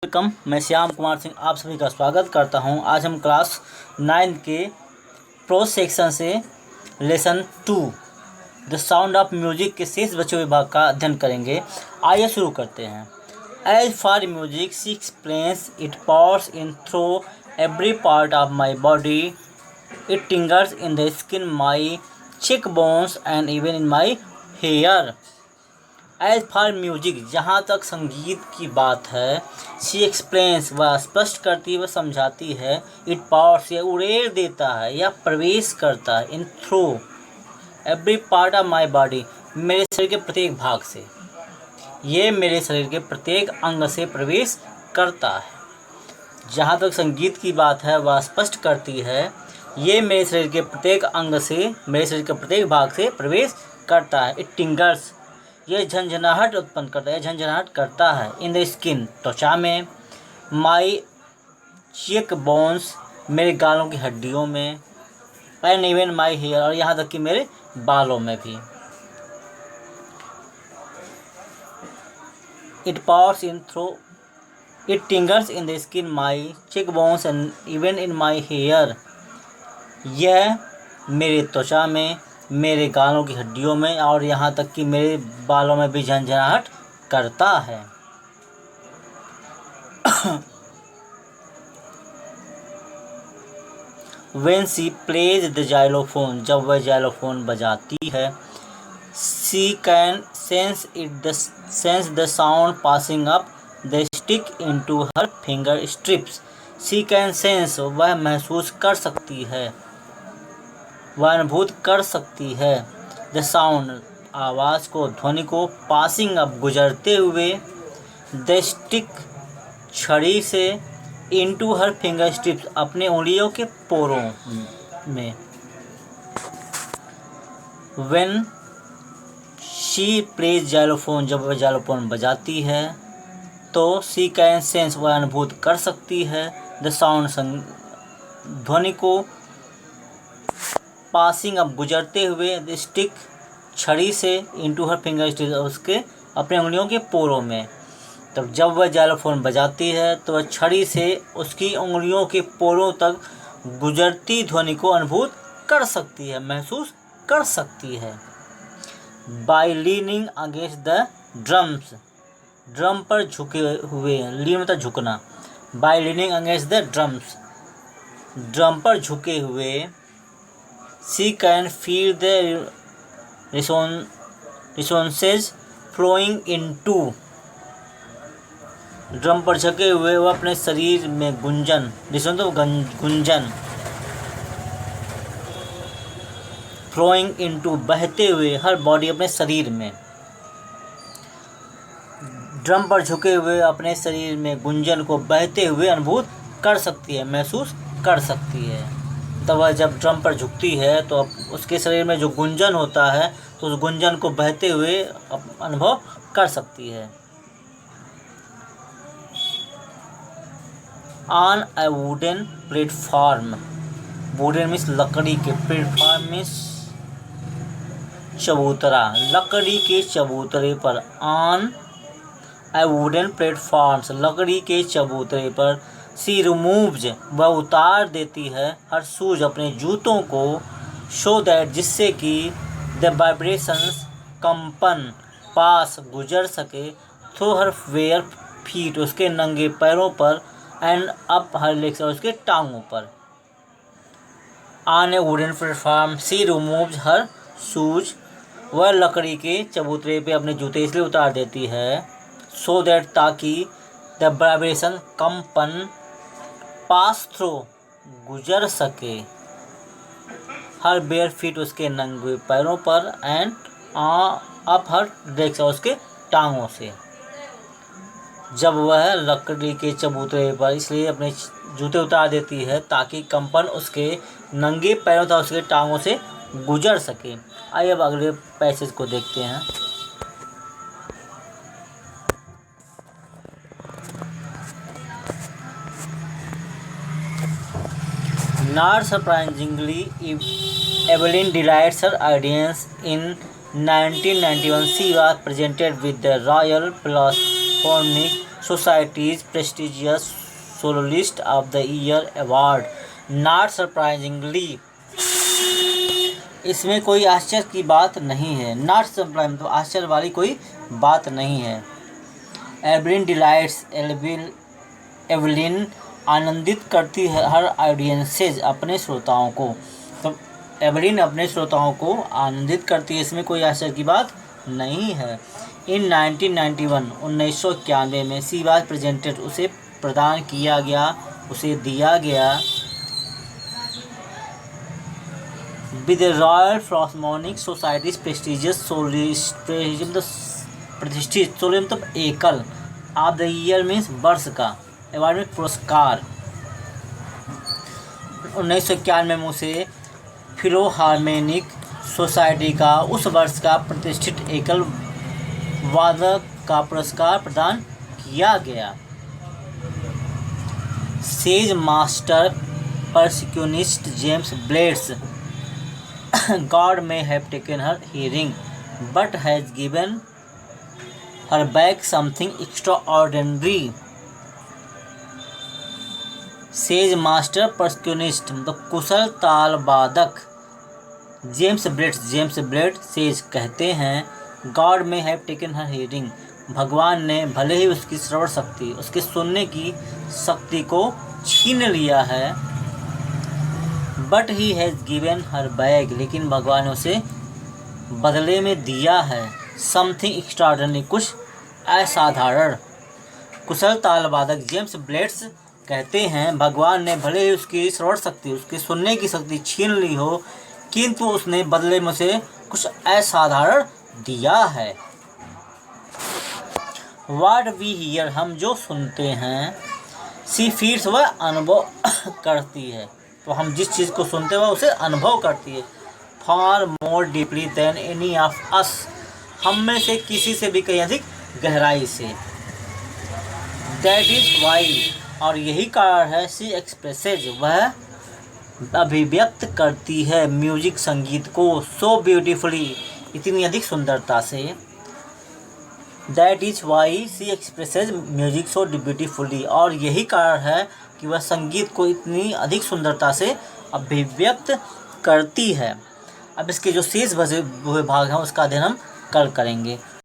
Welcome. मैं श्याम कुमार सिंह आप सभी का स्वागत करता हूं। आज हम क्लास 9 के प्रोज सेक्शन से lesson 2 the sound of music के शेष बचे विभाग का अध्ययन करेंगे। आइए शुरू करते हैं। As for music she explains it powers in through every part of my body, it tingles in the skin, my cheekbones and even in my hair. As for music, जहाँ तक संगीत की बात है, शी एक्सप्लेन्स, वह स्पष्ट करती वह समझाती है, इट पावर्स, यह उड़ेल देता है या प्रवेश करता है, इन through every part of my body, मेरे शरीर के प्रत्येक भाग से, ये मेरे शरीर के प्रत्येक अंग से प्रवेश करता है। जहाँ तक संगीत की बात है वह स्पष्ट करती है, ये मेरे शरीर के प्रत्येक अंग से, मेरे शरीर के प्रत्येक भाग से प्रवेश करता है। इट टिंगर्स, यह झंझनाहट उत्पन्न करता है, झंझनाहट करता है, इन द स्किन, त्वचा में, माई चेक बोन्स, मेरे गालों की हड्डियों में, एंड इवन माई हेयर, और यहाँ तक कि मेरे बालों में भी। It powers in through, it tingles in the skin, my cheekbones and even in my hair, यह मेरे त्वचा में, मेरे गालों की हड्डियों में और यहाँ तक कि मेरे बालों में भी झंझनाहट करता है। When she plays the xylophone, जब वह xylophone बजाती है, she can sense the sound passing up the stick into her finger strips. She can sense, वह महसूस कर सकती है, वह अनुभूत कर सकती है, द साउंड, आवाज़ को, ध्वनि को, पासिंग अप, गुजरते हुए, द स्टिक, छड़ी से, इनटू हर फिंगर स्ट्रिप्स, अपने उंगलियों के पोरों में। व्हेन शी प्लेज जाइलोफोन, जब वह जाइलोफोन बजाती है, तो शी कैन सेंस, वह अनुभूत कर सकती है, द साउंड, ध्वनि को, पासिंग अब, गुजरते हुए, द स्टिक, छड़ी से, इनटू हर फिंगर स्टिप्स, उसके अपने उंगलियों के पोरों में। तब जब वह जाइलोफोन बजाती है तो वह छड़ी से उसकी उंगलियों के पोरों तक गुजरती ध्वनि को अनुभूत कर सकती है, महसूस कर सकती है। By leaning against the drums, drum पर झुके हुए, लीन मतलब झुकना, by leaning against the drums, drum पर झुके हुए, she can feel the resonances flowing into, drum पर झुके हुए वह अपने शरीर में गुंजन, गुंजन, फ्लोइंग इनटू, बहते हुए, हर बॉडी, अपने शरीर में, ड्रम पर झुके हुए अपने शरीर में गुंजन को बहते हुए अनुभूत कर सकती है, महसूस कर सकती है। तब वह जब ड्रम पर झुकती है तो उसके शरीर में जो गुंजन होता है तो उस गुंजन को बहते हुए अनुभव कर सकती है। On a wooden platform, wooden means लकड़ी के, प्लेटफॉर्म मीन्स चबूतरा, लकड़ी के चबूतरे पर, ऑन ए वुडन प्लेटफॉर्म्स, लकड़ी के चबूतरे पर, सी रिमूव्स, वह उतार देती है, हर शूज, अपने जूतों को, शो दैट, जिससे कि द वाइब्रेशंस, कंपन, पास, गुजर सके, थ्रू हर वेयर फीट, उसके नंगे पैरों पर, एंड अप हर लेग्स, और उसके टांगों पर। On a wooden platform she removes her shoes, वह लकड़ी के चबूतरे पे अपने जूते इसलिए उतार देती है, सो दैट, ताकि, द वाइब्रेशन, कंपन, पास थ्रू, गुजर सके, हर बेयर फीट, उसके नंगे पैरों पर, एंड अप हर लेग्स, उसके टांगों से। जब वह लकड़ी के चबूतरे पर इसलिए अपने जूते उतार देती है ताकि कंपन उसके नंगे पैरों तक, उसके टांगों से गुजर सके। आइए अब अगले पैसेज को देखते हैं। Not surprisingly, Evelyn delights her audience. In 1991, she was presented with the Royal Philharmonic society's prestigious soloist of the year award. Not surprisingly, इसमें कोई आश्चर्य की बात नहीं है। नॉट सरप्राइजिंग तो आश्चर्य वाली कोई बात नहीं है। एवलिन डिलाइट्स, एवलिन आनंदित करती है हर ऑडियंसेज, अपने श्रोताओं को। तो एवलिन अपने श्रोताओं को आनंदित करती है, इसमें कोई आश्चर्य की बात नहीं है। इन 1991 में शी वाज प्रेजेंटेड, उसे प्रदान किया गया, उसे दिया गया विद रॉयल फिल्हार्मोनिक सोसाइटीज प्रेस्टिजियस प्रतिष्ठित सोलियम मतलब एकल ऑफ द ईयर मीन्स वर्ष का अवार्ड में पुरस्कार। 1991 में उसे फिल्हार्मोनिक सोसाइटी का उस वर्ष का प्रतिष्ठित एकल वादक का पुरस्कार प्रदान किया गया। Says master percussionist James Blades, God may have taken her hearing, but has given her back something extraordinary. Says master percussionist मतलब कुशल ताल वादक जेम्स ब्लेड सेज कहते हैं, गॉड में हैव टेकन हर हियरिंग, भगवान ने भले ही उसकी श्रवण शक्ति, उसके सुनने की शक्ति को छीन लिया है, but he has given her bag, लेकिन भगवान ने उसे बदले में दिया है समथिंग एक्स्ट्राऑर्डिनरी, कुछ असाधारण। कुशल ताल वादक जेम्स ब्लेड्स कहते हैं, भगवान ने भले ही उसकी श्रवण शक्ति, उसके सुनने की शक्ति छीन ली हो, किंतु उसने बदले में उसे कुछ असाधारण दिया है। What we hear, हम जो सुनते हैं, सी फील्स वह अनुभव करती है, तो हम जिस चीज़ को सुनते हैं वह उसे अनुभव करती है। Far more deeply than any of us, हम में से किसी से भी कहीं अधिक गहराई से। That is why, और यही कारण है, सी एक्सप्रेसेज, वह अभिव्यक्त करती है म्यूजिक संगीत को, सो ब्यूटीफुली, इतनी अधिक सुंदरता से। That is why she expresses music so beautifully, और यही कारण है कि वह संगीत को इतनी अधिक सुंदरता से अभिव्यक्त करती है। अब इसके जो शेष बचे हुए भाग हैं उसका अध्ययन हम कल करेंगे।